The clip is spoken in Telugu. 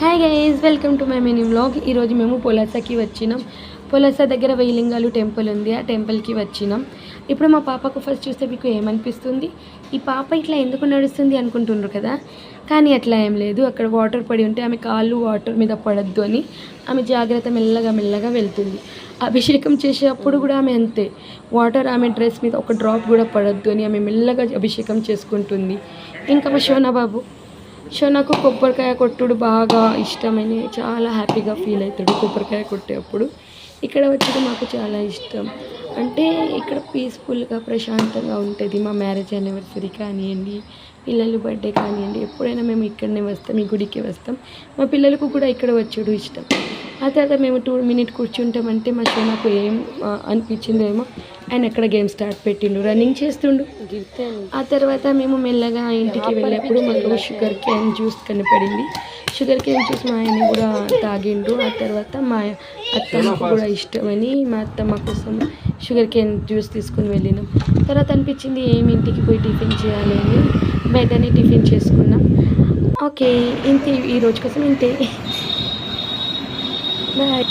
Hi guys, welcome to my mini vlog. ఈరోజు మేము పొలాసాకి వచ్చినాం. పొలాసా దగ్గర వెయ్యిలింగాలు టెంపుల్ ఉంది, ఆ టెంపుల్కి వచ్చినాం. ఇప్పుడు మా పాపకు ఫస్ట్ చూస్తే మీకు ఏమనిపిస్తుంది, ఈ పాప ఇట్లా ఎందుకు నడుస్తుంది అనుకుంటున్నారు కదా, కానీ అట్లా ఏం లేదు. అక్కడ వాటర్ పడి ఉంటే ఆమె కాళ్ళు వాటర్ మీద పడద్దు అని ఆమె జాగ్రత్త మెల్లగా మెల్లగా వెళ్తుంది. అభిషేకం చేసేటప్పుడు కూడా ఆమె అంతే, వాటర్ ఆమె డ్రెస్ మీద ఒక డ్రాప్ కూడా పడద్దు అని ఆమె మెల్లగా అభిషేకం చేసుకుంటుంది. ఇంకా మా శోనా బాబు, నాకు కొబ్బరికాయ కొట్టుడు బాగా ఇష్టమని చాలా హ్యాపీగా ఫీల్ అవుతాడు కొబ్బరికాయ కొట్టేటప్పుడు. ఇక్కడ వచ్చేది మాకు చాలా ఇష్టం. అంటే ఇక్కడ పీస్ఫుల్గా ప్రశాంతంగా ఉంటుంది. మా మ్యారేజ్ యానివర్సరీ కానివ్వండి, పిల్లలు బర్త్డే కానివ్వండి, ఎప్పుడైనా మేము ఇక్కడనే వస్తాం, ఈ గుడికి వస్తాం. మా పిల్లలకు కూడా ఇక్కడ వచ్చుడు ఇష్టం. ఆ తర్వాత మేము 2 minutes కూర్చుంటామంటే మా నాకు ఏం అనిపించిందో ఏమో, ఆయన ఎక్కడ గేమ్ స్టార్ట్ పెట్టిండు, రన్నింగ్ చేస్తుండు. ఆ తర్వాత మేము మెల్లగా ఇంటికి వెళ్ళేప్పుడు మాకు షుగర్ కేన్ జ్యూస్ కనపడింది. షుగర్ కేన్ జ్యూస్ మా ఆయన కూడా తాగిండు. ఆ తర్వాత మా అత్తమ్మకు కూడా ఇష్టమని మా అత్తమ్మ కోసం షుగర్ కేన్ జ్యూస్ తీసుకుని వెళ్ళినాం. తర్వాత అనిపించింది ఏమి ఇంటికి పోయి టిఫిన్ చేయాలి అని బయటనే టిఫిన్ చేసుకున్నాం. ఓకే, ఇంతే, ఈ రోజు కోసం ఇంతే. బాయ్.